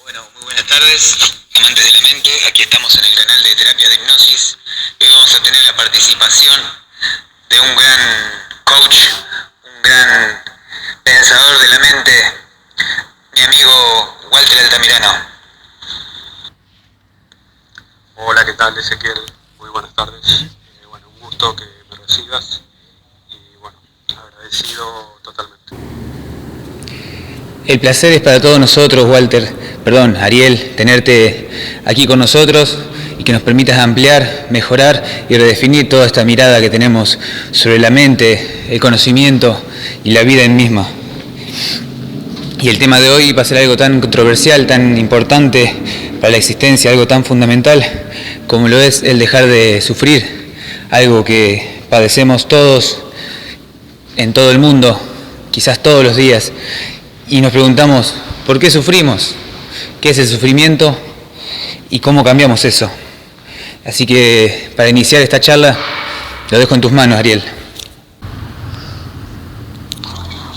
Bueno, muy buenas tardes, amantes de la mente. Aquí estamos en el canal de Terapia de Hipnosis. Hoy vamos a tener la participación de un gran coach, un gran pensador de la mente, mi amigo Walter Altamirano. Hola, ¿qué tal, Ezequiel? Muy buenas tardes. Bueno, un gusto que me recibas y bueno, agradecido totalmente. El placer es para todos nosotros, Ariel, tenerte aquí con nosotros y que nos permitas ampliar, mejorar y redefinir toda esta mirada que tenemos sobre la mente, el conocimiento y la vida en misma. Y el tema de hoy va a ser algo tan controversial, tan importante para la existencia, algo tan fundamental como lo es el dejar de sufrir, algo que padecemos todos en todo el mundo, quizás todos los días. Y nos preguntamos, ¿por qué sufrimos? ¿Qué es el sufrimiento? ¿Y cómo cambiamos eso? Así que, para iniciar esta charla, lo dejo en tus manos, Ariel.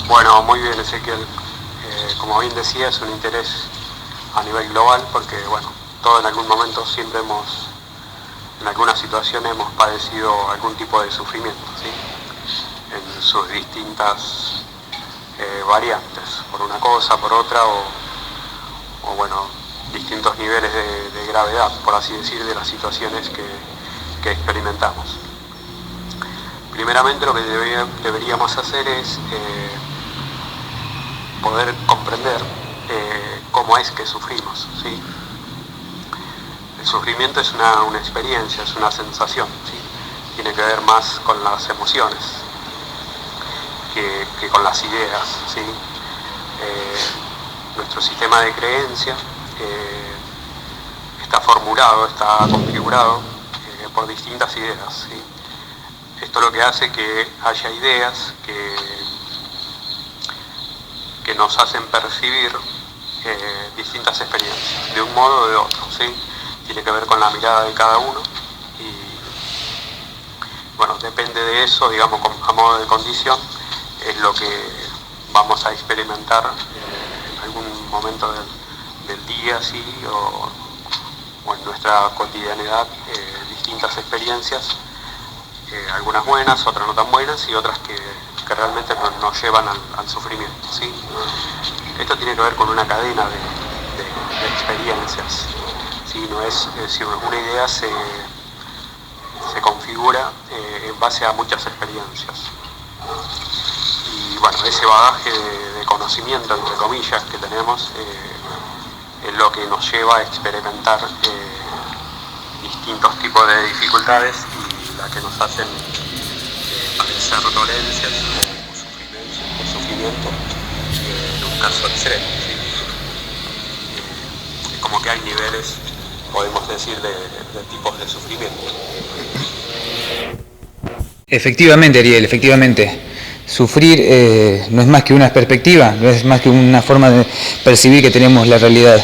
Bueno, muy bien, Ezequiel. Como bien decía, es un interés a nivel global porque, bueno, todos en algún momento siempre en alguna situación hemos padecido algún tipo de sufrimiento, ¿sí? En sus distintas variantes, por una cosa, por otra, o bueno, distintos niveles de gravedad, por así decir, de las situaciones que experimentamos. Primeramente lo que deberíamos hacer es poder comprender cómo es que sufrimos, ¿sí? El sufrimiento es una experiencia, es una sensación, ¿sí? Tiene que ver más con las emociones que con las ideas, ¿sí? Nuestro sistema de creencia está formulado, está configurado por distintas ideas, ¿sí? Esto lo que hace que haya ideas que nos hacen percibir distintas experiencias, de un modo o de otro, ¿sí? Tiene que ver con la mirada de cada uno y, bueno, depende de eso, digamos, a modo de condición, es lo que vamos a experimentar en algún momento del día, ¿sí? o en nuestra cotidianidad, distintas experiencias, algunas buenas, otras no tan buenas y otras que realmente nos llevan al sufrimiento, ¿sí? Esto tiene que ver con una cadena de experiencias, ¿sí? No es si una idea se configura en base a muchas experiencias. Y bueno, ese bagaje de conocimiento, entre comillas, que tenemos es lo que nos lleva a experimentar distintos tipos de dificultades y las que nos hacen padecer dolencias o sufrimiento en un caso extremo, ¿sí? Es como que hay niveles, podemos decir, de tipos de sufrimiento. Efectivamente, Ariel, efectivamente. Sufrir no es más que una perspectiva, no es más que una forma de percibir que tenemos la realidad.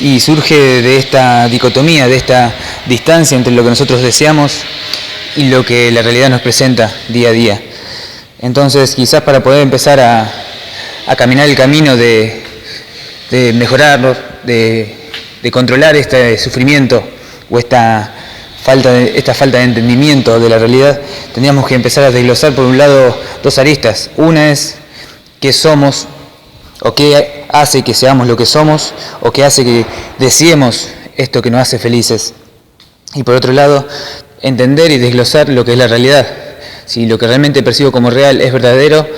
Y surge de esta dicotomía, de esta distancia entre lo que nosotros deseamos y lo que la realidad nos presenta día a día. Entonces, quizás para poder empezar a caminar el camino de mejorarlo, de controlar este sufrimiento o esta falta de entendimiento de la realidad, tendríamos que empezar a desglosar por un lado dos aristas. Una es qué somos o qué hace que seamos lo que somos o qué hace que deseemos esto que nos hace felices. Y por otro lado, entender y desglosar lo que es la realidad. Si lo que realmente percibo como real es verdadero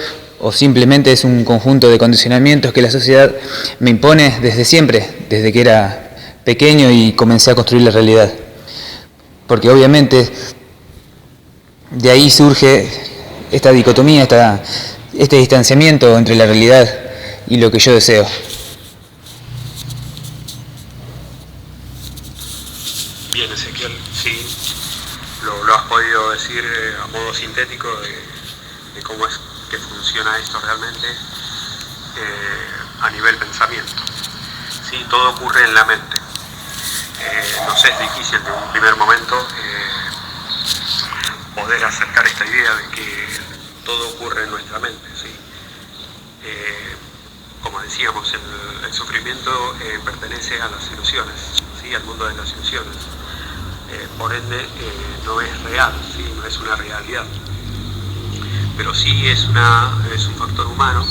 o simplemente es un conjunto de condicionamientos que la sociedad me impone desde siempre, desde que era pequeño y comencé a construir la realidad. Porque obviamente de ahí surge esta dicotomía, este distanciamiento entre la realidad y lo que yo deseo. Bien, Ezequiel, sí, lo has podido decir a modo sintético de cómo es que funciona esto realmente a nivel pensamiento. Sí, todo ocurre en la mente. Nos es difícil de un primer momento poder acercar esta idea de que todo ocurre en nuestra mente, ¿sí? como decíamos, el sufrimiento pertenece a las ilusiones, ¿sí? Al mundo de las ilusiones. Por ende, no es real, ¿sí? No es una realidad. Pero sí es un factor humano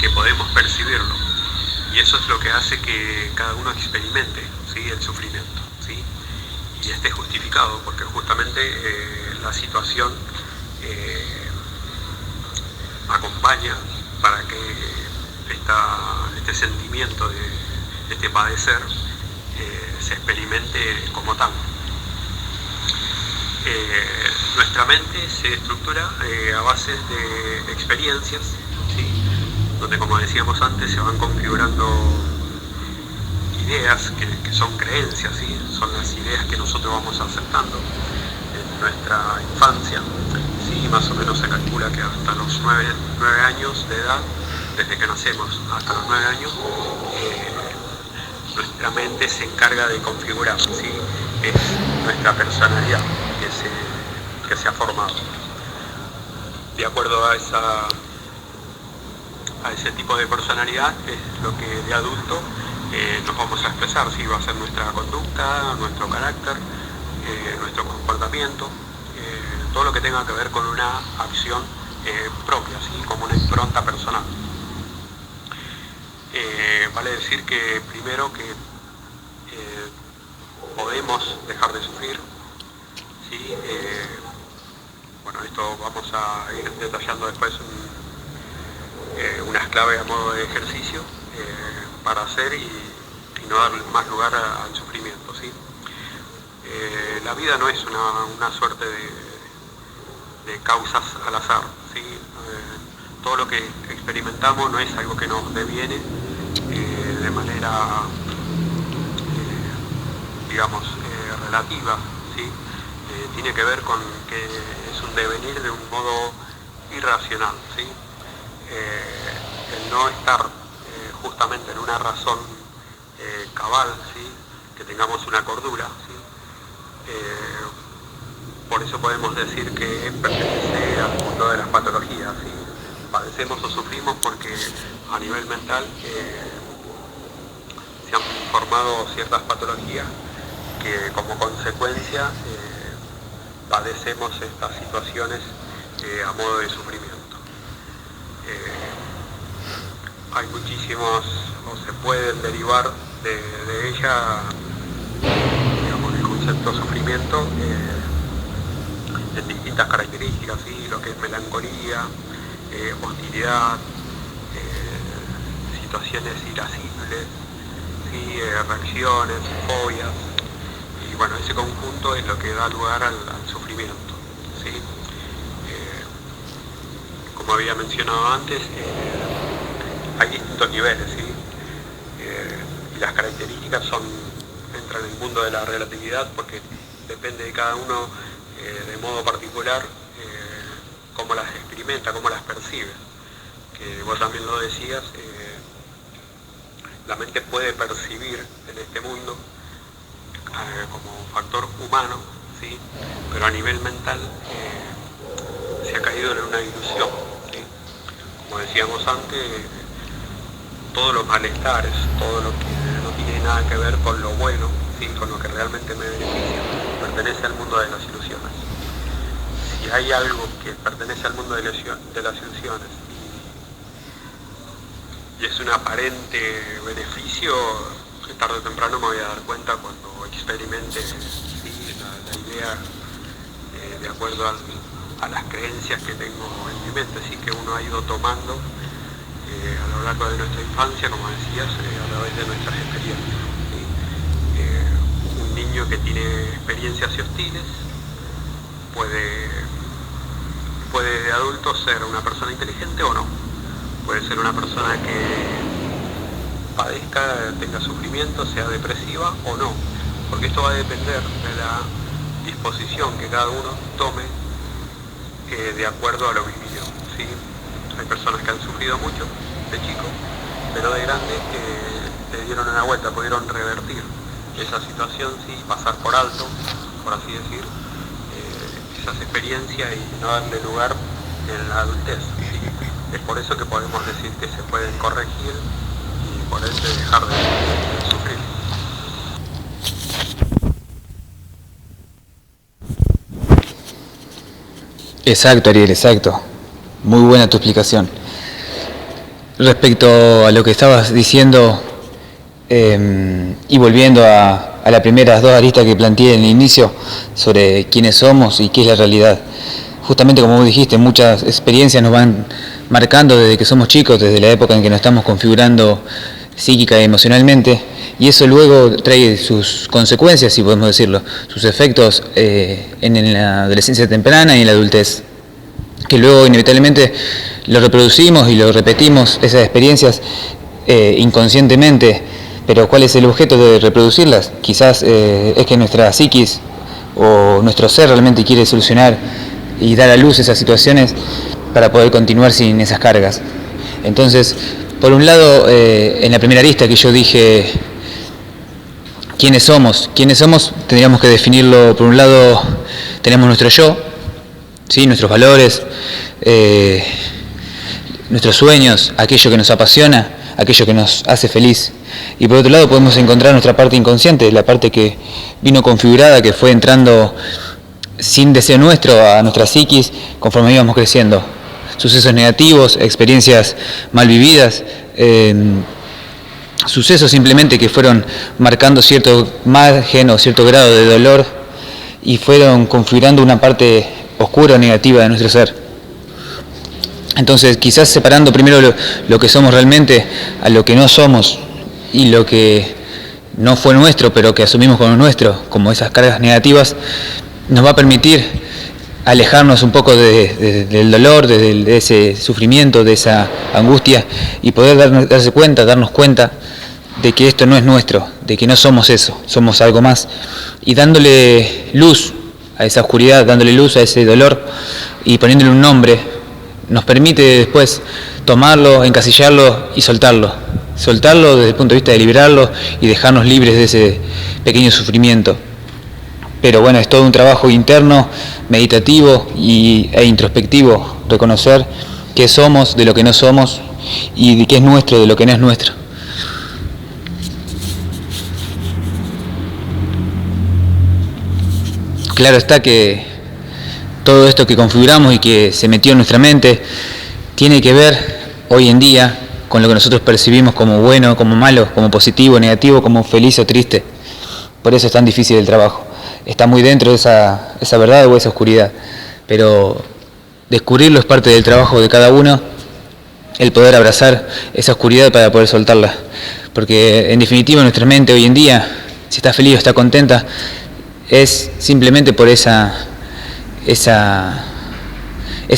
que podemos percibirlo. Y eso es lo que hace que cada uno experimente, ¿sí? El sufrimiento, ¿sí? Y esté justificado, porque justamente la situación acompaña para que este sentimiento de este padecer se experimente como tal. Nuestra mente se estructura a base de experiencias, ¿sí? Donde, como decíamos antes, se van configurando ideas que son creencias, ¿sí? Son las ideas que nosotros vamos aceptando en nuestra infancia, ¿sí? Más o menos se calcula que hasta los 9 años de edad, desde que nacemos hasta los 9 años, nuestra mente se encarga de configurar, ¿sí? Es nuestra personalidad que se ha formado. De acuerdo a ese tipo de personalidad es lo que de adulto nos vamos a expresar, ¿sí? Va a ser nuestra conducta, nuestro carácter, nuestro comportamiento, todo lo que tenga que ver con una acción propia, ¿sí? Como una impronta personal. Vale decir que primero que podemos dejar de sufrir, ¿sí? Bueno, esto vamos a ir detallando después unas claves a modo de ejercicio para hacer y no dar más lugar al sufrimiento, ¿sí? La vida no es una suerte de causas al azar, ¿sí? Todo lo que experimentamos no es algo que nos deviene de manera, digamos, relativa, ¿sí? Tiene que ver con que es un devenir de un modo irracional, ¿sí? El no estar justamente en una razón cabal, ¿sí? Que tengamos una cordura, ¿sí? Por eso podemos decir que pertenece al mundo de las patologías, ¿sí? Padecemos o sufrimos porque a nivel mental se han formado ciertas patologías que como consecuencia padecemos estas situaciones a modo de sufrimiento. Hay muchísimos, o se pueden derivar de ella, digamos, el concepto sufrimiento en distintas características, ¿sí? Lo que es melancolía, hostilidad, situaciones irascibles, ¿sí? Reacciones, fobias, y bueno, ese conjunto es lo que da lugar al sufrimiento, ¿sí? Como había mencionado antes, hay distintos niveles, ¿sí? Y las características entran en el mundo de la relatividad porque depende de cada uno de modo particular cómo las experimenta, cómo las percibe. Que vos también lo decías, la mente puede percibir en este mundo como factor humano, ¿sí? Pero a nivel mental se ha caído en una ilusión, ¿sí? Como decíamos antes, todos los malestares, todo lo que no tiene nada que ver con lo bueno, ¿sí? Con lo que realmente me beneficia, pertenece al mundo de las ilusiones. Si hay algo que pertenece al mundo de las ilusiones y es un aparente beneficio, tarde o temprano me voy a dar cuenta cuando experimente, ¿sí? la idea de acuerdo a las creencias que tengo en mi mente, ¿sí? Que uno ha ido tomando a lo largo de nuestra infancia, como decías, a través de nuestras experiencias, ¿sí? Un niño que tiene experiencias hostiles puede de adulto ser una persona inteligente o no. Puede ser una persona que padezca, tenga sufrimiento, sea depresiva o no. Porque esto va a depender de la disposición que cada uno tome de acuerdo a lo vivido, ¿sí? Hay personas que han sufrido mucho de chico, pero de grande le dieron una vuelta, pudieron revertir esa situación, ¿sí? Pasar por alto, por así decir, esas experiencias y no darle lugar en la adultez, ¿sí? Es por eso que podemos decir que se pueden corregir por ende dejar de sufrir. Exacto, Ariel, exacto. Muy buena tu explicación. Respecto a lo que estabas diciendo, y volviendo a las primeras dos aristas que planteé en el inicio sobre quiénes somos y qué es la realidad. Justamente como vos dijiste, muchas experiencias nos van marcando desde que somos chicos, desde la época en que nos estamos configurando psíquica y emocionalmente, y eso luego trae sus consecuencias, si podemos decirlo, sus efectos en la adolescencia temprana y en la adultez, que luego inevitablemente lo reproducimos y lo repetimos, esas experiencias inconscientemente. Pero ¿cuál es el objeto de reproducirlas? Quizás es que nuestra psiquis o nuestro ser realmente quiere solucionar y dar a luz esas situaciones para poder continuar sin esas cargas. Entonces, por un lado, en la primera arista que yo dije, ¿quiénes somos? ¿Quiénes somos? Tendríamos que definirlo. Por un lado, tenemos nuestro yo, ¿sí? Nuestros valores, nuestros sueños, aquello que nos apasiona, aquello que nos hace feliz. Y por otro lado podemos encontrar nuestra parte inconsciente, la parte que vino configurada, que fue entrando sin deseo nuestro a nuestra psiquis conforme íbamos creciendo. Sucesos negativos, experiencias mal vividas, sucesos simplemente que fueron marcando cierto margen o cierto grado de dolor y fueron configurando una parte oscura o negativa de nuestro ser. Entonces, quizás separando primero lo que somos realmente a lo que no somos y lo que no fue nuestro, pero que asumimos como nuestro, como esas cargas negativas, nos va a permitir alejarnos un poco del dolor, de ese sufrimiento, de esa angustia y poder darnos cuenta de que esto no es nuestro, de que no somos eso, somos algo más. Y dándole luz a esa oscuridad, dándole luz a ese dolor y poniéndole un nombre, nos permite después tomarlo, encasillarlo y soltarlo. Soltarlo desde el punto de vista de liberarlo y dejarnos libres de ese pequeño sufrimiento. Pero bueno, es todo un trabajo interno, meditativo e introspectivo, reconocer qué somos de lo que no somos y de qué es nuestro de lo que no es nuestro. Claro está que todo esto que configuramos y que se metió en nuestra mente tiene que ver hoy en día con lo que nosotros percibimos como bueno, como malo, como positivo, negativo, como feliz o triste. Por eso es tan difícil el trabajo. Está muy dentro de esa verdad o esa oscuridad. Pero descubrirlo es parte del trabajo de cada uno, el poder abrazar esa oscuridad para poder soltarla. Porque en definitiva nuestra mente hoy en día, si está feliz o está contenta, es simplemente por esa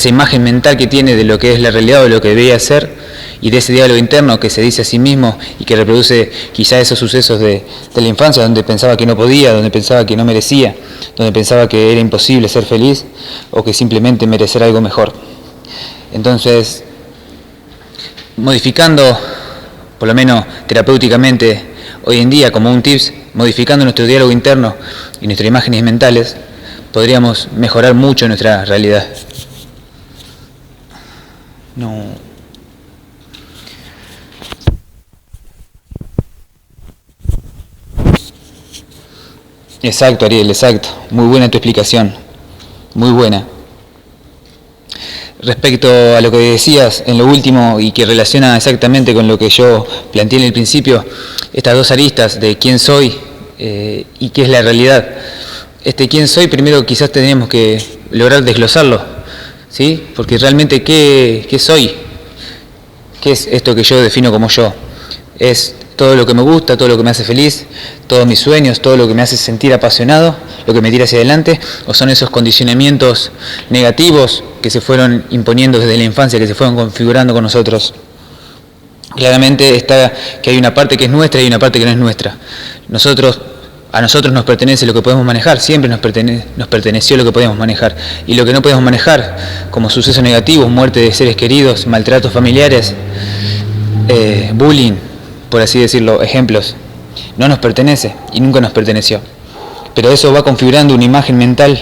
imagen mental que tiene de lo que es la realidad o de lo que debería ser, y de ese diálogo interno que se dice a sí mismo y que reproduce quizá esos sucesos de la infancia donde pensaba que no podía, donde pensaba que no merecía, donde pensaba que era imposible ser feliz o que simplemente merecer algo mejor. Entonces, modificando, por lo menos terapéuticamente hoy en día como un tips, modificando nuestro diálogo interno y nuestras imágenes mentales, podríamos mejorar mucho nuestra realidad. No. Exacto, Ariel, exacto. Muy buena tu explicación. Muy buena. Respecto a lo que decías en lo último y que relaciona exactamente con lo que yo planteé en el principio, estas dos aristas de quién soy y qué es la realidad. Quién soy, primero quizás tenemos que lograr desglosarlo, ¿sí? Porque realmente ¿qué soy? ¿Qué es esto que yo defino como yo? Es todo lo que me gusta, todo lo que me hace feliz, todos mis sueños, todo lo que me hace sentir apasionado, lo que me tira hacia adelante, o son esos condicionamientos negativos que se fueron imponiendo desde la infancia, que se fueron configurando con nosotros. Claramente está que hay una parte que es nuestra y una parte que no es nuestra. A nosotros nos pertenece lo que podemos manejar, siempre nos perteneció lo que podemos manejar. Y lo que no podemos manejar, como sucesos negativos, muerte de seres queridos, maltratos familiares, bullying, por así decirlo, ejemplos, no nos pertenece y nunca nos perteneció. Pero eso va configurando una imagen mental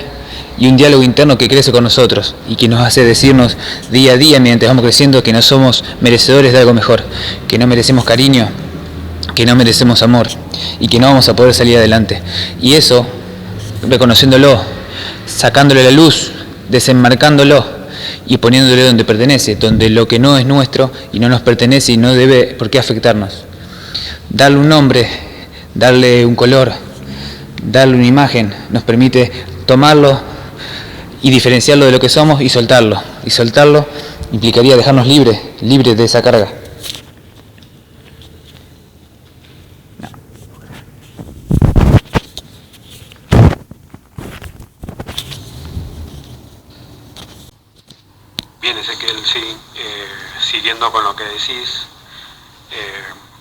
y un diálogo interno que crece con nosotros y que nos hace decirnos día a día, mientras vamos creciendo, que no somos merecedores de algo mejor, que no merecemos cariño, que no merecemos amor y que no vamos a poder salir adelante. Y eso, reconociéndolo, sacándole la luz, desenmarcándolo y poniéndole donde pertenece, donde lo que no es nuestro y no nos pertenece y no debe por qué afectarnos. Darle un nombre, darle un color, darle una imagen, nos permite tomarlo y diferenciarlo de lo que somos y soltarlo. Y soltarlo implicaría dejarnos libres de esa carga. Bien, Ezequiel, sí, siguiendo con lo que decís,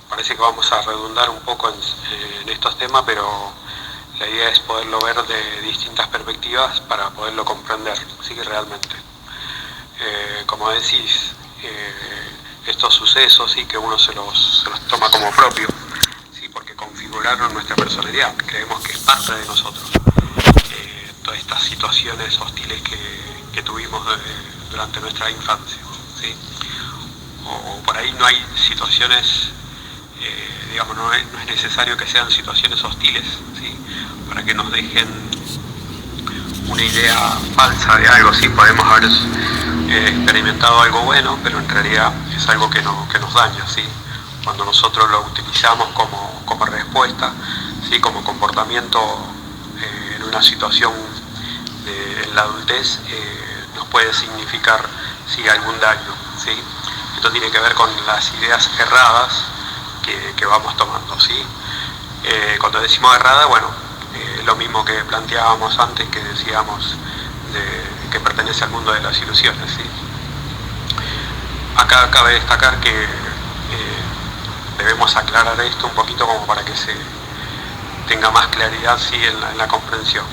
parece que vamos a redundar un poco en estos temas, pero la idea es poderlo ver de distintas perspectivas para poderlo comprender, sí, realmente. Como decís, estos sucesos, sí, que uno se los toma como propio, sí, porque configuraron nuestra personalidad, creemos que es parte de nosotros. Todas estas situaciones hostiles que tuvimos durante nuestra infancia, ¿sí? O por ahí no hay situaciones, digamos, no es necesario que sean situaciones hostiles, ¿sí? Para que nos dejen una idea falsa de algo, ¿sí? Podemos haber experimentado algo bueno, pero en realidad es algo que nos daña, ¿sí? Cuando nosotros lo utilizamos como respuesta, ¿sí? Como comportamiento en una situación en la adultez, nos puede significar, sí, algún daño, ¿sí? Esto tiene que ver con las ideas erradas que vamos tomando, ¿sí? Cuando decimos errada, bueno, lo mismo que planteábamos antes, que decíamos que pertenece al mundo de las ilusiones, ¿sí? Acá cabe destacar que debemos aclarar esto un poquito como para que se tenga más claridad, sí, en la comprensión.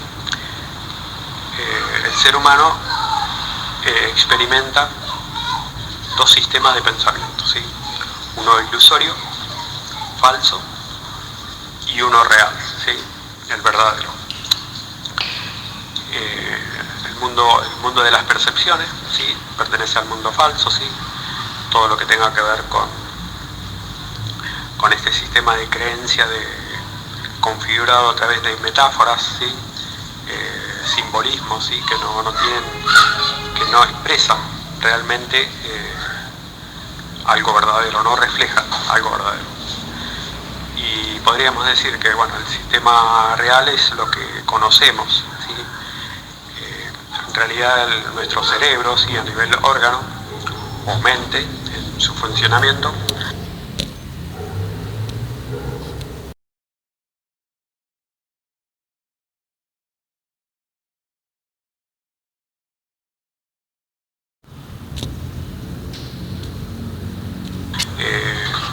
El ser humano experimenta dos sistemas de pensamiento, ¿sí? Uno ilusorio, falso, y uno real, ¿sí? El verdadero. El mundo de las percepciones, ¿sí? Pertenece al mundo falso, ¿sí? Todo lo que tenga que ver con este sistema de creencia configurado a través de metáforas, ¿sí? Simbolismos, ¿sí? Que no expresan realmente algo verdadero, no reflejan algo verdadero. Y podríamos decir que, bueno, el sistema real es lo que conocemos, ¿sí? En realidad nuestro cerebro, ¿sí? A nivel órgano o mente, en su funcionamiento,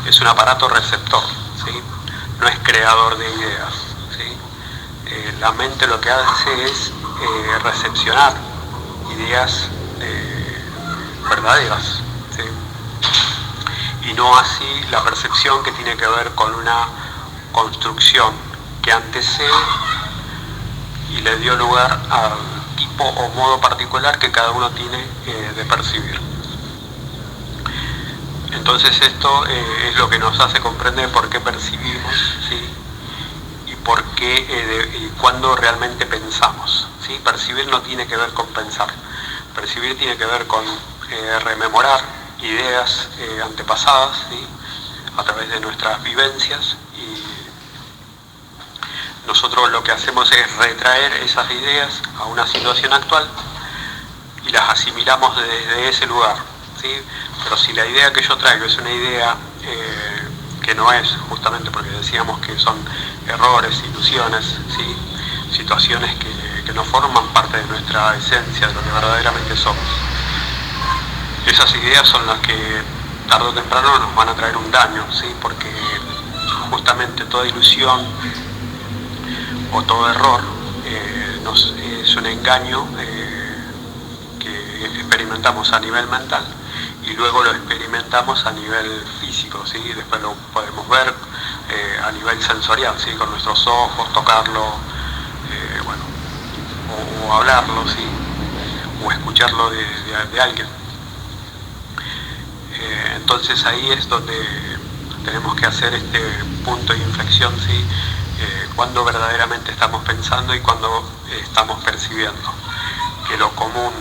es un aparato receptor, ¿sí? No es creador de ideas, ¿sí? La mente lo que hace es recepcionar ideas verdaderas, ¿sí? Y no así la percepción, que tiene que ver con una construcción que antecede y le dio lugar al tipo o modo particular que cada uno tiene de percibir. Entonces esto es lo que nos hace comprender por qué percibimos, ¿sí? Y por qué y cuándo realmente pensamos, ¿sí? Percibir no tiene que ver con pensar. Percibir tiene que ver con rememorar ideas antepasadas, ¿sí? A través de nuestras vivencias, y nosotros lo que hacemos es retraer esas ideas a una situación actual y las asimilamos desde ese lugar, ¿sí? Pero si la idea que yo traigo es una idea que no es, justamente porque decíamos que son errores, ilusiones, ¿sí? Situaciones que no forman parte de nuestra esencia, de lo que verdaderamente somos. Esas ideas son las que tarde o temprano nos van a traer un daño, ¿sí? Porque justamente toda ilusión o todo error es un engaño que experimentamos a nivel mental y luego lo experimentamos a nivel físico, ¿sí? Después lo podemos ver a nivel sensorial, ¿sí? Con nuestros ojos, tocarlo, bueno, o hablarlo, ¿sí? O escucharlo de alguien. Entonces ahí es donde tenemos que hacer este punto de inflexión, ¿sí? Cuando verdaderamente estamos pensando y cuando estamos percibiendo. Que lo común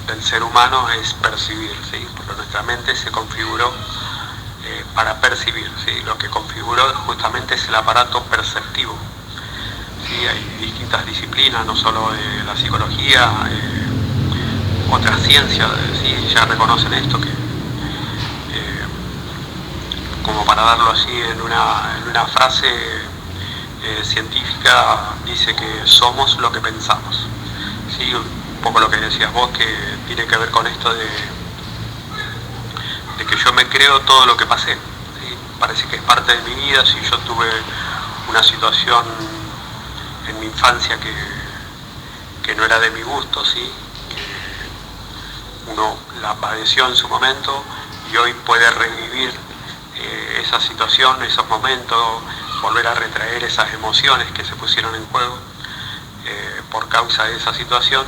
del ser humano es percibir, ¿sí? Porque nuestra mente se configuró para percibir, ¿sí? Lo que configuró justamente es el aparato perceptivo. ¿Sí? Hay distintas disciplinas, no solo de la psicología, otras ciencias, ¿sí? Ya reconocen esto, que como para darlo así en una frase científica, dice que somos lo que pensamos. ¿Sí? Un poco lo que decías vos, que tiene que ver con esto de que yo me creo todo lo que pasé, ¿sí? Parece que es parte de mi vida. Si yo tuve una situación en mi infancia que no era de mi gusto, ¿sí? Que uno la padeció en su momento y hoy puede revivir esa situación, esos momentos, volver a retraer esas emociones que se pusieron en juego por causa de esa situación.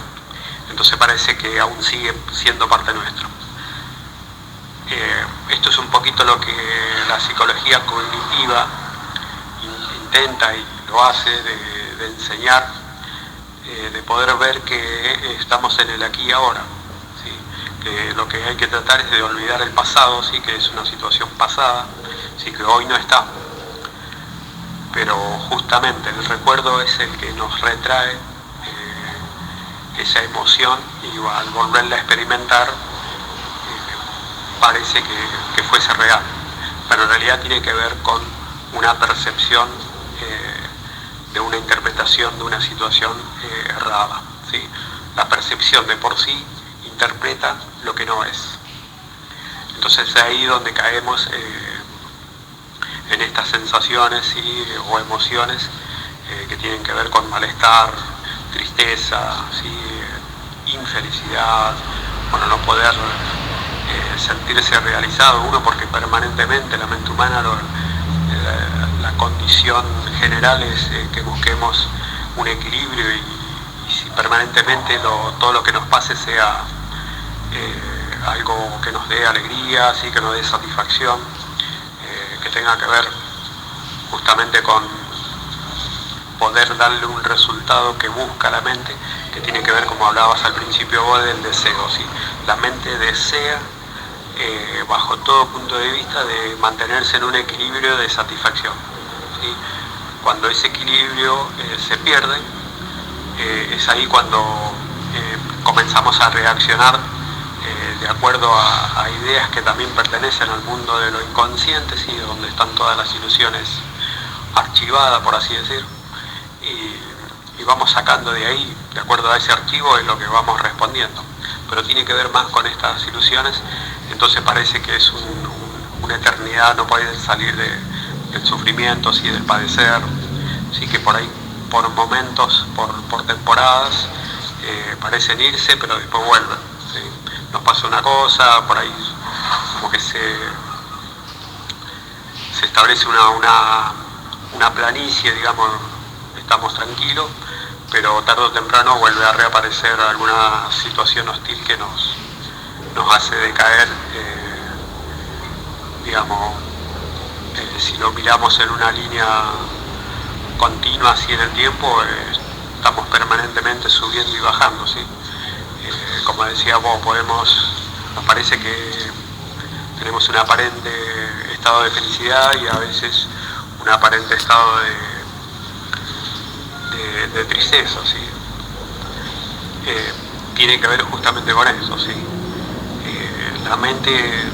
Entonces parece que aún sigue siendo parte nuestro. Esto es un poquito lo que la psicología cognitiva intenta y lo hace, de enseñar, de poder ver que estamos en el aquí y ahora, ¿sí? Que lo que hay que tratar es de olvidar el pasado, ¿sí? Que es una situación pasada, ¿sí? Que hoy no está. Pero justamente el recuerdo es el que nos retrae esa emoción, y al volverla a experimentar parece que fuese real, pero en realidad tiene que ver con una percepción de una interpretación de una situación errada, ¿sí? La percepción de por sí interpreta lo que no es. Entonces es ahí donde caemos en estas sensaciones, ¿sí? O emociones que tienen que ver con malestar, tristeza, ¿sí? Infelicidad, bueno, no poder sentirse realizado uno, porque permanentemente la mente humana, la condición general es que busquemos un equilibrio, y si permanentemente todo lo que nos pase sea algo que nos dé alegría, ¿sí? Que nos dé satisfacción, que tenga que ver justamente con poder darle un resultado que busca la mente, que tiene que ver, como hablabas al principio vos, del deseo, ¿sí? La mente desea, bajo todo punto de vista, de mantenerse en un equilibrio de satisfacción, ¿sí? Cuando ese equilibrio se pierde, es ahí cuando comenzamos a reaccionar de acuerdo a ideas que también pertenecen al mundo de lo inconsciente, ¿sí? Donde están todas las ilusiones archivadas, por así decir, y vamos sacando de ahí, de acuerdo a ese archivo, es lo que vamos respondiendo. Pero tiene que ver más con estas ilusiones. Entonces parece que es una eternidad, no puede salir del sufrimiento, ¿sí? Del padecer, sí, que por ahí, por momentos, por temporadas, parecen irse, pero después vuelven, ¿sí? Nos pasa una cosa, por ahí como que se establece una planicie, digamos, estamos tranquilos, pero tarde o temprano vuelve a reaparecer alguna situación hostil que nos hace decaer, digamos, si lo miramos en una línea continua así en el tiempo, estamos permanentemente subiendo y bajando, ¿sí? Como decía vos, nos parece que tenemos un aparente estado de felicidad y a veces un aparente estado de tristeza, ¿sí? Tiene que ver justamente con eso, ¿sí? La mente,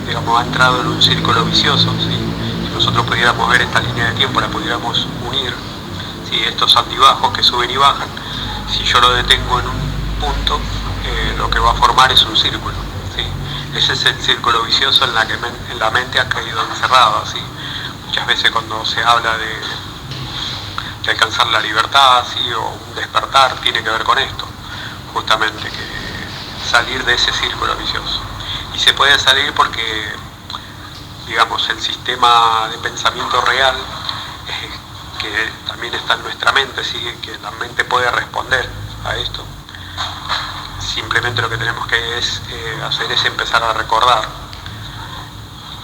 digamos, ha entrado en un círculo vicioso, ¿sí? Si nosotros pudiéramos ver esta línea de tiempo, la pudiéramos unir, ¿sí? Estos altibajos que suben y bajan, si yo lo detengo en un punto, lo que va a formar es un círculo, ¿sí? Ese es el círculo vicioso en la mente ha caído encerrado, ¿sí? Muchas veces cuando se habla de alcanzar la libertad, ¿sí? O un despertar, tiene que ver con esto, justamente, que salir de ese círculo vicioso. Y se puede salir porque, digamos, el sistema de pensamiento real, que también está en nuestra mente, ¿sí? Que la mente puede responder a esto. Simplemente lo que tenemos que hacer es empezar a recordar.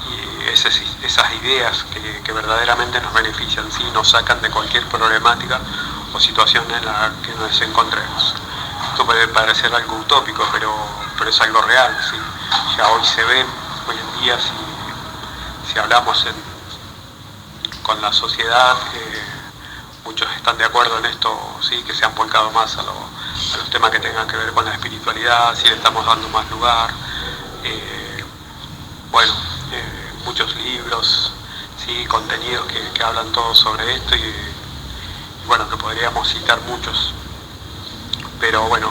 Y es esas ideas que verdaderamente nos benefician, ¿sí? Nos sacan de cualquier problemática o situación en la que nos encontremos. Esto puede parecer algo utópico, pero es algo real, ¿sí? Ya hoy se ve, hoy en día, si hablamos con la sociedad, muchos están de acuerdo en esto, ¿sí? Que se han volcado más a los temas que tengan que ver con la espiritualidad, si le estamos dando más lugar. Muchos libros, ¿sí? Contenidos que hablan todos sobre esto y bueno, que podríamos citar muchos, pero bueno,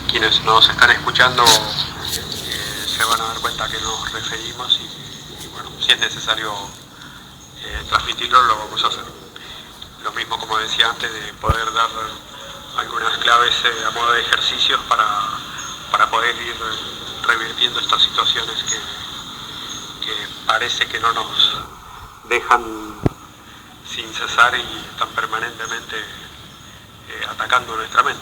quienes nos están escuchando se van a dar cuenta a qué nos referimos y bueno, si es necesario transmitirlo, lo vamos a hacer. Lo mismo, como decía antes, de poder dar algunas claves a modo de ejercicios para poder ir revirtiendo estas situaciones que parece que no nos dejan sin cesar y están permanentemente atacando nuestra mente.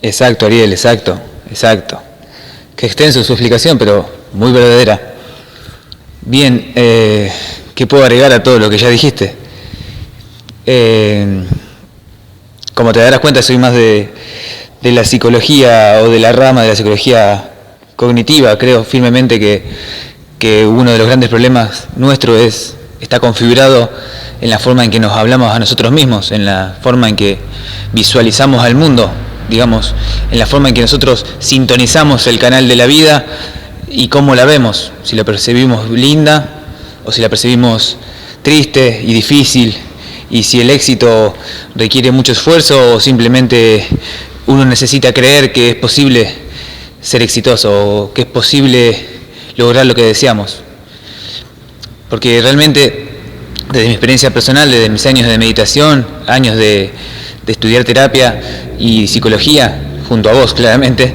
Exacto, Ariel, exacto. Qué extenso su explicación, pero muy verdadera. Bien, ¿qué puedo agregar a todo lo que ya dijiste? Como te darás cuenta, soy más de la psicología o de la rama de la psicología cognitiva. Creo firmemente que uno de los grandes problemas nuestros está configurado en la forma en que nos hablamos a nosotros mismos, en la forma en que visualizamos al mundo, digamos, en la forma en que nosotros sintonizamos el canal de la vida y cómo la vemos, si la percibimos linda o si la percibimos triste y difícil, y si el éxito requiere mucho esfuerzo o simplemente uno necesita creer que es posible ser exitoso o que es posible lograr lo que deseamos. Porque realmente, desde mi experiencia personal, desde mis años de meditación, años de estudiar terapia y psicología, junto a vos claramente,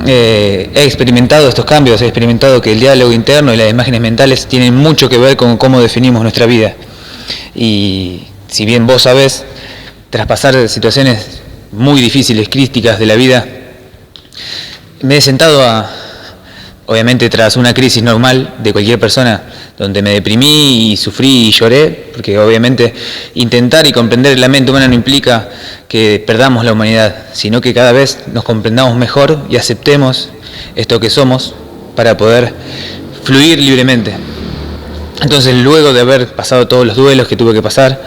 he experimentado estos cambios, he experimentado que el diálogo interno y las imágenes mentales tienen mucho que ver con cómo definimos nuestra vida. Y si bien vos sabés, tras pasar situaciones muy difíciles, críticas de la vida, me he sentado obviamente tras una crisis normal de cualquier persona, donde me deprimí y sufrí y lloré, porque obviamente intentar y comprender la mente humana no implica que perdamos la humanidad, sino que cada vez nos comprendamos mejor y aceptemos esto que somos para poder fluir libremente. Entonces, luego de haber pasado todos los duelos que tuve que pasar,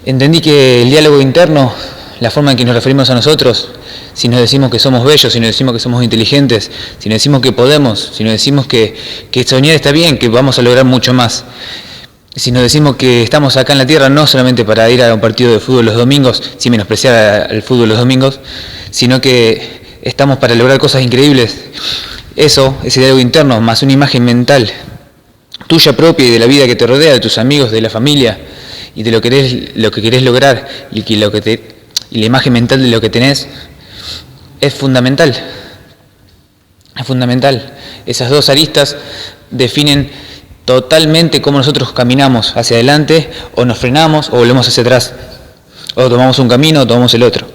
entendí que el diálogo interno, la forma en que nos referimos a nosotros, si nos decimos que somos bellos, si nos decimos que somos inteligentes, si nos decimos que podemos, si nos decimos que soñar está bien, que vamos a lograr mucho más, si nos decimos que estamos acá en la tierra no solamente para ir a un partido de fútbol los domingos, sin menospreciar el fútbol los domingos, sino que estamos para lograr cosas increíbles, eso, ese diálogo interno, más una imagen mental tuya propia y de la vida que te rodea, de tus amigos, de la familia y de lo que querés lograr y la imagen mental de lo que tenés, es fundamental. Es fundamental. Esas dos aristas definen totalmente cómo nosotros caminamos hacia adelante, o nos frenamos, o volvemos hacia atrás, o tomamos un camino, o tomamos el otro.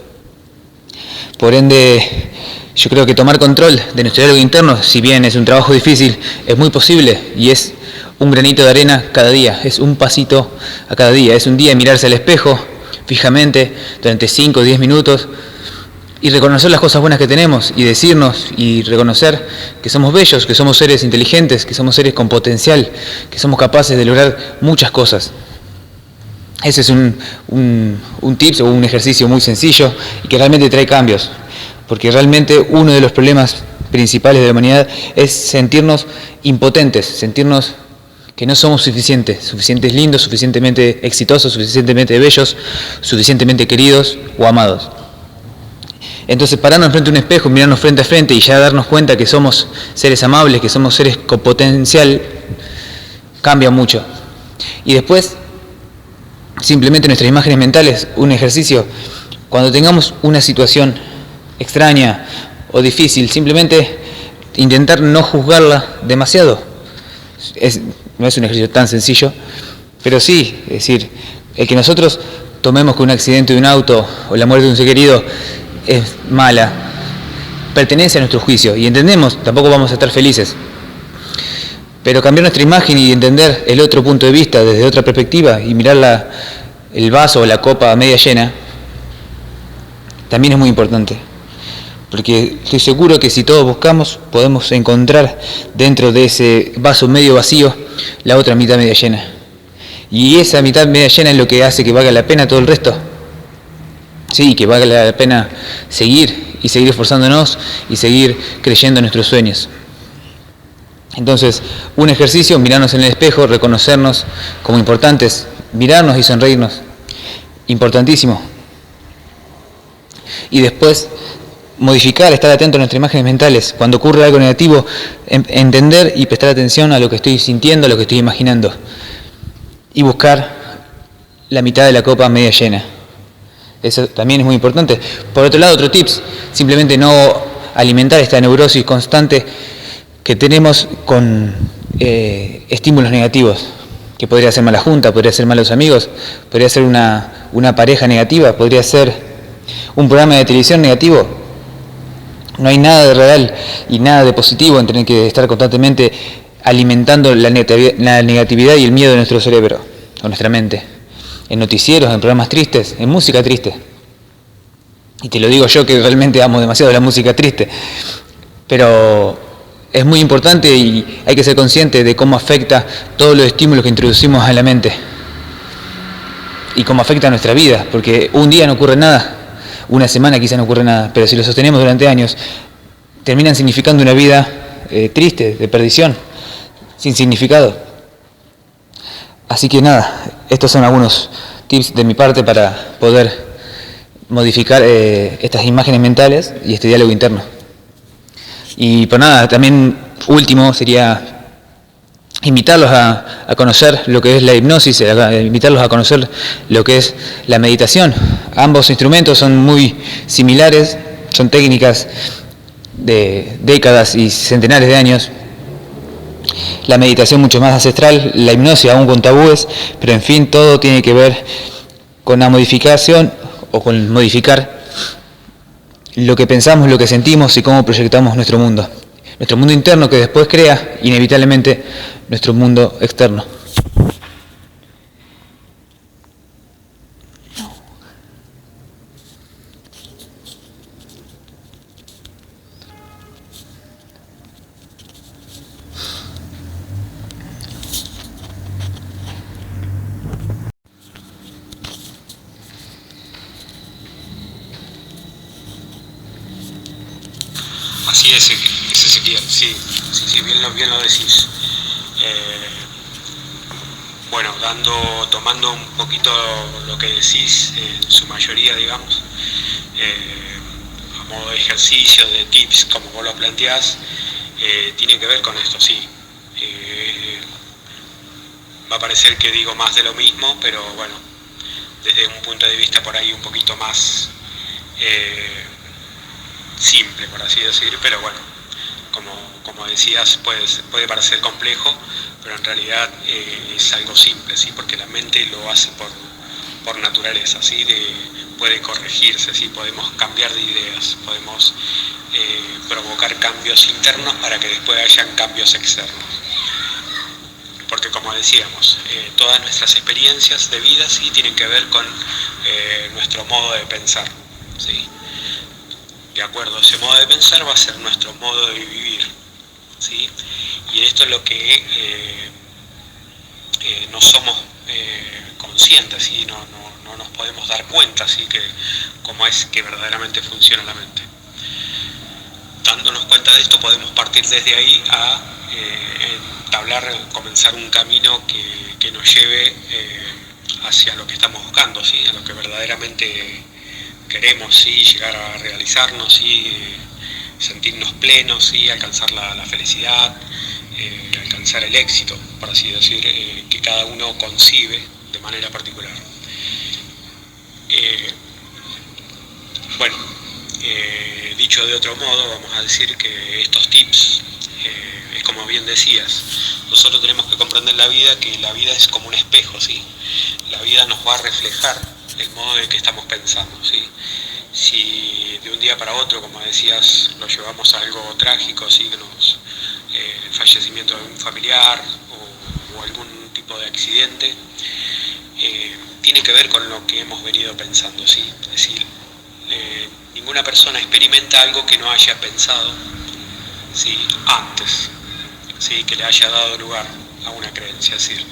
Por ende, yo creo que tomar control de nuestro diálogo interno, si bien es un trabajo difícil, es muy posible y es un granito de arena cada día, es un pasito a cada día, es un día mirarse al espejo fijamente durante 5 o 10 minutos y reconocer las cosas buenas que tenemos y decirnos y reconocer que somos bellos, que somos seres inteligentes, que somos seres con potencial, que somos capaces de lograr muchas cosas. Ese es un tips o un ejercicio muy sencillo y que realmente trae cambios, porque realmente uno de los problemas principales de la humanidad es sentirnos impotentes, sentirnos que no somos suficientes lindos, suficientemente exitosos, suficientemente bellos, suficientemente queridos o amados. Entonces, pararnos frente a un espejo, mirarnos frente a frente y ya darnos cuenta que somos seres amables, que somos seres con potencial, cambia mucho. Y después, simplemente nuestras imágenes mentales, un ejercicio, cuando tengamos una situación extraña o difícil, simplemente intentar no juzgarla demasiado. No es un ejercicio tan sencillo, pero sí, es decir, el que nosotros tomemos que un accidente de un auto o la muerte de un ser querido es mala, pertenece a nuestro juicio y entendemos, tampoco vamos a estar felices. Pero cambiar nuestra imagen y entender el otro punto de vista desde otra perspectiva y mirar el vaso o la copa media llena, también es muy importante. Porque estoy seguro que si todos buscamos, podemos encontrar dentro de ese vaso medio vacío la otra mitad media llena. Y esa mitad media llena es lo que hace que valga la pena todo el resto. Sí, que valga la pena seguir y seguir esforzándonos y seguir creyendo en nuestros sueños. Entonces, un ejercicio, mirarnos en el espejo, reconocernos como importantes, mirarnos y sonreírnos, importantísimo. Y después, modificar, estar atento a nuestras imágenes mentales. Cuando ocurre algo negativo, entender y prestar atención a lo que estoy sintiendo, a lo que estoy imaginando. Y buscar la mitad de la copa media llena. Eso también es muy importante. Por otro lado, otro tips, simplemente no alimentar esta neurosis constante que tenemos con estímulos negativos, que podría ser mala junta, podría ser malos amigos, podría ser una pareja negativa, podría ser un programa de televisión negativo. No hay nada de real y nada de positivo en tener que estar constantemente alimentando la negatividad y el miedo de nuestro cerebro o nuestra mente. En noticieros, en programas tristes, en música triste. Y te lo digo yo que realmente amo demasiado la música triste. Pero es muy importante y hay que ser consciente de cómo afecta todos los estímulos que introducimos a la mente. Y cómo afecta a nuestra vida. Porque un día no ocurre nada. Una semana quizá no ocurre nada. Pero si lo sostenemos durante años, terminan significando una vida triste, de perdición, sin significado. Así que nada, estos son algunos tips de mi parte para poder modificar estas imágenes mentales y este diálogo interno. Y por nada, también último sería invitarlos a conocer lo que es la hipnosis, invitarlos a conocer lo que es la meditación. Ambos instrumentos son muy similares, son técnicas de décadas y centenares de años. La meditación mucho más ancestral, la hipnosis aún con tabúes, pero en fin, todo tiene que ver con la modificación o con modificar lo que pensamos, lo que sentimos y cómo proyectamos nuestro mundo. Nuestro mundo interno que después crea inevitablemente nuestro mundo externo. Así es, Ezequiel, sí, bien lo decís. Bueno, tomando un poquito lo que decís, en su mayoría, digamos, a modo de ejercicio, de tips, como vos lo planteás, tiene que ver con esto, sí. Va a parecer que digo más de lo mismo, pero bueno, desde un punto de vista por ahí un poquito más simple, por así decir, pero bueno, como decías, puede parecer complejo, pero en realidad es algo simple, ¿sí? Porque la mente lo hace por naturaleza, ¿sí? Puede corregirse, ¿sí? Podemos cambiar de ideas, podemos provocar cambios internos para que después hayan cambios externos. Porque como decíamos, todas nuestras experiencias de vida, ¿sí? Tienen que ver con nuestro modo de pensar, ¿sí? De acuerdo a ese modo de pensar va a ser nuestro modo de vivir, ¿sí? Y esto es lo que no somos conscientes, ¿sí? No nos podemos dar cuenta, ¿sí? Que cómo es que verdaderamente funciona la mente. Dándonos cuenta de esto podemos partir desde ahí a comenzar un camino que nos lleve hacia lo que estamos buscando, ¿sí? A lo que verdaderamente queremos, ¿sí? Llegar a realizarnos, ¿sí? Sentirnos plenos, ¿sí? Alcanzar la felicidad, alcanzar el éxito, por así decir, que cada uno concibe de manera particular. Dicho de otro modo, vamos a decir que estos tips, es como bien decías, nosotros tenemos que comprender la vida, que la vida es como un espejo, ¿sí? La vida nos va a reflejar el modo de que estamos pensando, ¿sí? Si de un día para otro, como decías, lo llevamos a algo trágico, ¿sí? El fallecimiento de un familiar o algún tipo de accidente, tiene que ver con lo que hemos venido pensando, ¿sí? Es decir, ninguna persona experimenta algo que no haya pensado, ¿sí? Antes, ¿sí? Que le haya dado lugar a una creencia. Es decir,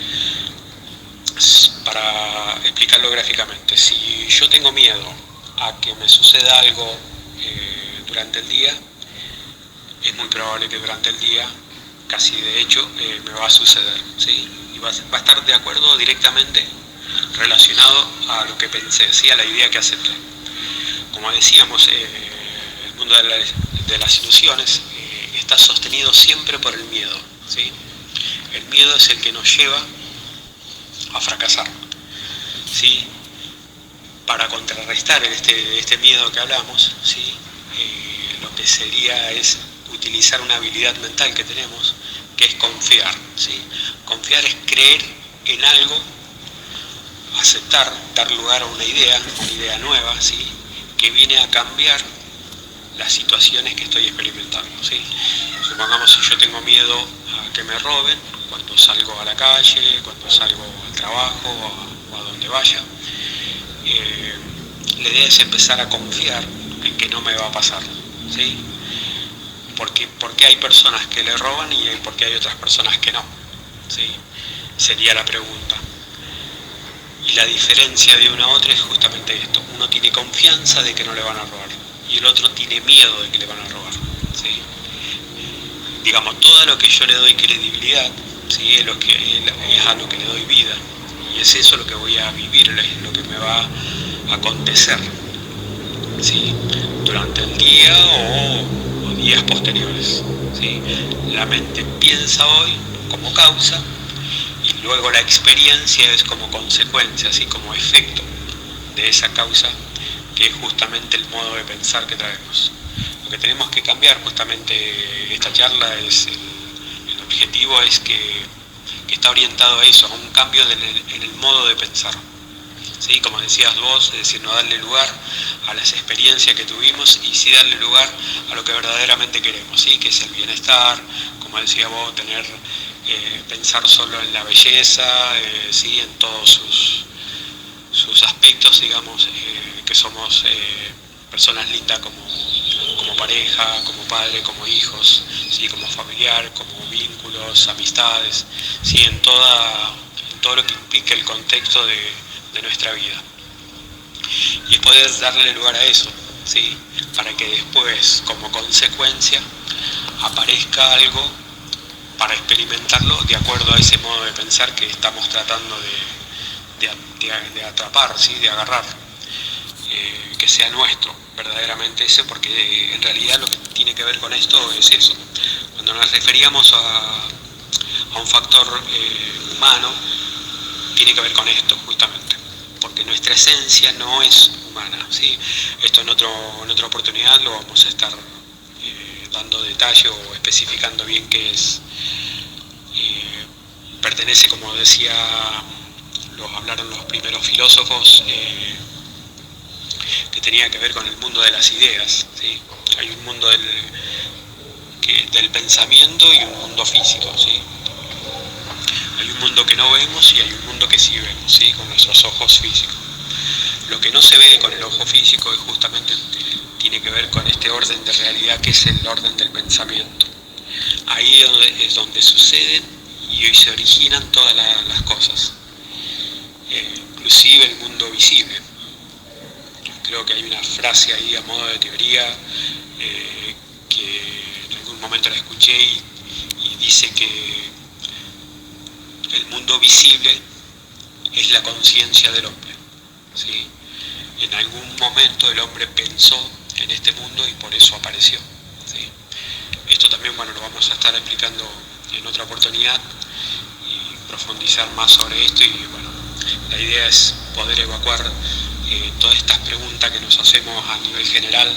para explicarlo gráficamente, si yo tengo miedo a que me suceda algo durante el día, es muy probable que durante el día, casi de hecho, me va a suceder, ¿sí? Y va a estar de acuerdo directamente relacionado a lo que pensé, ¿sí? A la idea que acepté. Como decíamos, el mundo de las ilusiones está sostenido siempre por el miedo, ¿sí? El miedo es el que nos lleva a fracasar, ¿sí? Para contrarrestar este miedo que hablamos, ¿sí? Lo que sería es utilizar una habilidad mental que tenemos, que es confiar, ¿sí? Confiar es creer en algo, aceptar, dar lugar a una idea nueva, ¿sí? Que viene a cambiar las situaciones que estoy experimentando, ¿sí? Supongamos si yo tengo miedo a que me roben cuando salgo a la calle, cuando salgo al trabajo o a donde vaya, la idea es empezar a confiar en que no me va a pasar, ¿sí? Porque hay personas que le roban y porque hay otras personas que no, ¿sí? Sería la pregunta. Y la diferencia de una a otra es justamente esto. Uno tiene confianza de que no le van a robar y el otro tiene miedo de que le van a robar, ¿sí? Digamos, todo lo que yo le doy credibilidad, ¿sí? Es a lo que le doy vida. Y es eso lo que voy a vivir, es lo que me va a acontecer, ¿sí? Durante el día o días posteriores, ¿sí? La mente piensa hoy como causa y luego la experiencia es como consecuencia, así como efecto de esa causa, que es justamente el modo de pensar que traemos. Lo que tenemos que cambiar, justamente esta charla, el objetivo es que está orientado a eso, a un cambio en el modo de pensar, ¿sí? Como decías vos, es decir, no darle lugar a las experiencias que tuvimos y sí darle lugar a lo que verdaderamente queremos, ¿sí? Que es el bienestar, como decía vos, pensar solo en la belleza, ¿sí? En todos sus aspectos, digamos, que somos personas lindas como pareja, como padre, como hijos, ¿sí? Como familiar, como vínculos, amistades, ¿sí? En todo lo que implica el contexto de nuestra vida. Y poder darle lugar a eso, ¿sí? Para que después, como consecuencia, aparezca algo para experimentarlo de acuerdo a ese modo de pensar que estamos tratando de atrapar, ¿sí? De agarrar, que sea nuestro, verdaderamente ese, porque en realidad lo que tiene que ver con esto es eso. Cuando nos referíamos a un factor humano, tiene que ver con esto justamente, porque nuestra esencia no es humana, ¿sí? Esto en otra oportunidad lo vamos a estar dando detalle o especificando bien qué es. Pertenece, como decía, hablaron los primeros filósofos, que tenía que ver con el mundo de las ideas, ¿sí? Hay un mundo del pensamiento y un mundo físico, ¿sí? Hay un mundo que no vemos y hay un mundo que sí vemos, ¿sí? Con nuestros ojos físicos. Lo que no se ve con el ojo físico es justamente tiene que ver con este orden de realidad que es el orden del pensamiento. Ahí es donde suceden y hoy se originan todas las cosas, inclusive el mundo visible. Creo que hay una frase ahí a modo de teoría que en algún momento la escuché y dice que el mundo visible es la conciencia del hombre, ¿sí? En algún momento el hombre pensó en este mundo y por eso apareció, ¿sí? Esto también, bueno, lo vamos a estar explicando en otra oportunidad y profundizar más sobre esto, y bueno, la idea es poder evacuar todas estas preguntas que nos hacemos a nivel general,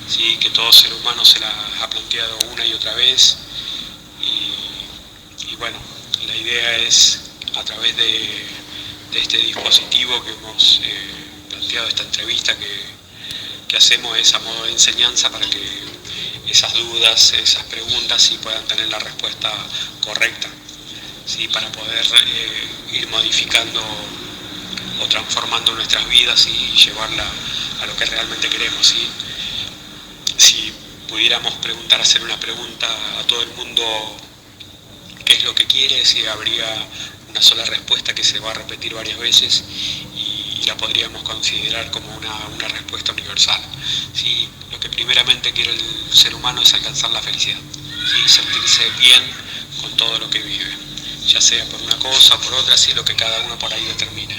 ¿sí? Que todo ser humano se las ha planteado una y otra vez, y bueno, la idea es a través de este dispositivo que hemos planteado esta entrevista que hacemos es a modo de enseñanza para que esas dudas, esas preguntas sí puedan tener la respuesta correcta, ¿sí? Para poder ir modificando o transformando nuestras vidas y llevarla a lo que realmente queremos, ¿sí? Si pudiéramos hacer una pregunta a todo el mundo qué es lo que quiere, si habría una sola respuesta que se va a repetir varias veces y la podríamos considerar como una respuesta universal, ¿sí? Lo que primeramente quiere el ser humano es alcanzar la felicidad, ¿sí? Sentirse bien con todo lo que vive, ya sea por una cosa o por otra, ¿sí? Lo que cada uno por ahí determina.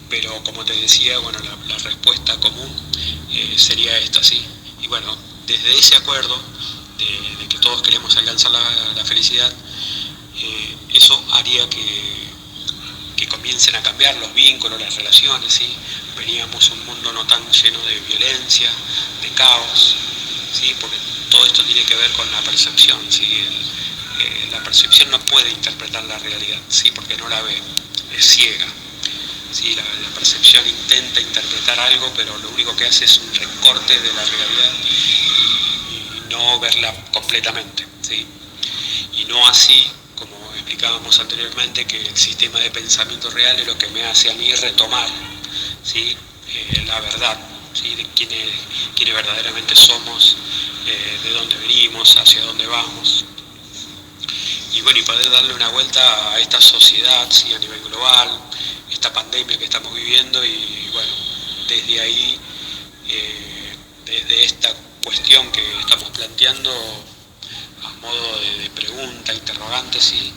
Pero como te decía, bueno, la respuesta común sería esta, ¿sí? Y bueno, desde ese acuerdo de que todos queremos alcanzar la felicidad, eso haría que comiencen a cambiar los vínculos, las relaciones, ¿sí? Veríamos un mundo no tan lleno de violencia, de caos, ¿sí? Porque todo esto tiene que ver con la percepción, ¿sí? La percepción no puede interpretar la realidad, ¿sí? Porque no la ve, es ciega. Sí, la percepción intenta interpretar algo, pero lo único que hace es un recorte de la realidad y no verla completamente, ¿sí? Y no así, como explicábamos anteriormente, que el sistema de pensamiento real es lo que me hace a mí retomar, ¿sí? La verdad, ¿sí? De quiénes verdaderamente somos, de dónde venimos, hacia dónde vamos. Y bueno, y poder darle una vuelta a esta sociedad, ¿sí? A nivel global, esta pandemia que estamos viviendo y bueno, desde ahí, desde esta cuestión que estamos planteando a modo de pregunta, interrogante, ¿sí?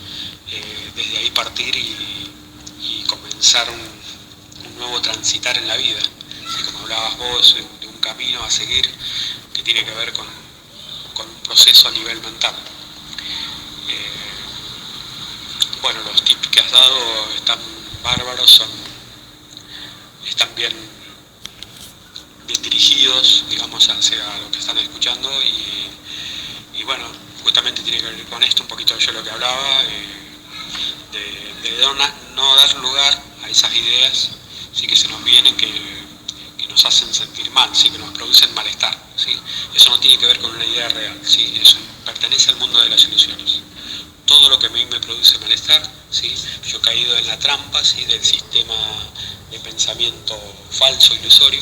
Desde ahí partir y comenzar un nuevo transitar en la vida, ¿sí? Como hablabas vos, de un camino a seguir que tiene que ver con un proceso a nivel mental. Bueno, los tips que has dado están bárbaros, están bien dirigidos, digamos, hacia lo que están escuchando y bueno, justamente tiene que ver con esto un poquito yo lo que hablaba, de no dar lugar a esas ideas, sí, que se nos vienen, que nos hacen sentir mal, sí, que nos producen malestar, ¿sí? Eso no tiene que ver con una idea real, ¿sí? Eso pertenece al mundo de las ilusiones. Todo lo que a mí me produce malestar, ¿sí? Yo he caído en la trampa, ¿sí? Del sistema de pensamiento falso, ilusorio,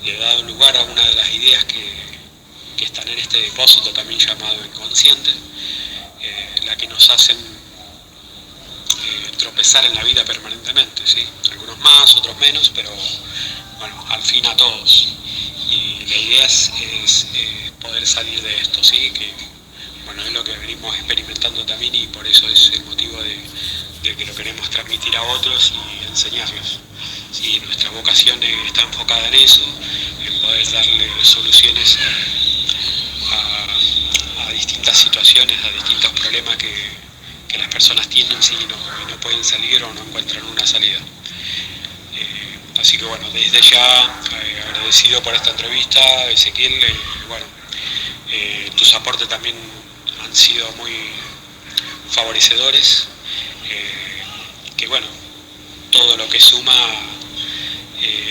le he dado lugar a una de las ideas que están en este depósito también llamado inconsciente, la que nos hacen tropezar en la vida permanentemente, ¿sí? Algunos más, otros menos, pero bueno, al fin a todos. Y la idea es poder salir de esto, ¿sí? Que bueno, es lo que venimos experimentando también y por eso es el motivo de que lo queremos transmitir a otros y enseñarlos. Sí, nuestra vocación está enfocada en eso, en poder darle soluciones a distintas situaciones, a distintos problemas que las personas tienen, sí, y no pueden salir o no encuentran una salida. Así que bueno, desde ya agradecido por esta entrevista, Ezequiel. Bueno, tus aportes también han sido muy favorecedores, que bueno, todo lo que suma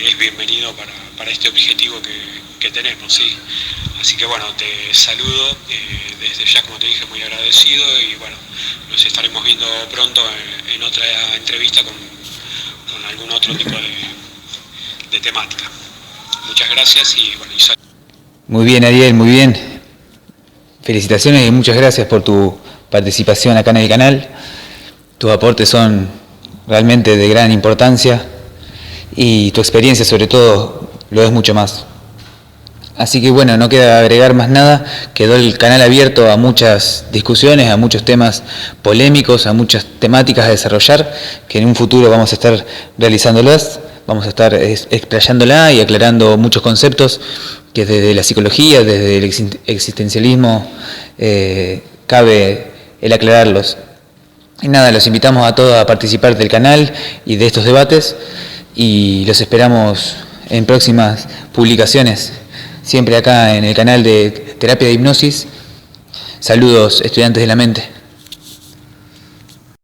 es bienvenido para este objetivo que tenemos, ¿sí? Así que bueno, te saludo, desde ya, como te dije, muy agradecido y bueno, nos estaremos viendo pronto en otra entrevista con algún otro tipo de temática. Muchas gracias y bueno, y saludos. Muy bien, Ariel, muy bien. Felicitaciones y muchas gracias por tu participación acá en el canal. Tus aportes son realmente de gran importancia y tu experiencia sobre todo lo es mucho más. Así que bueno, no queda agregar más nada, quedó el canal abierto a muchas discusiones, a muchos temas polémicos, a muchas temáticas a desarrollar, que en un futuro vamos a estar realizándolas, vamos a estar explayándola y aclarando muchos conceptos que desde la psicología, desde el existencialismo, cabe el aclararlos. Y nada, los invitamos a todos a participar del canal y de estos debates y los esperamos en próximas publicaciones, siempre acá en el canal de Terapia de Hipnosis. Saludos, estudiantes de la mente.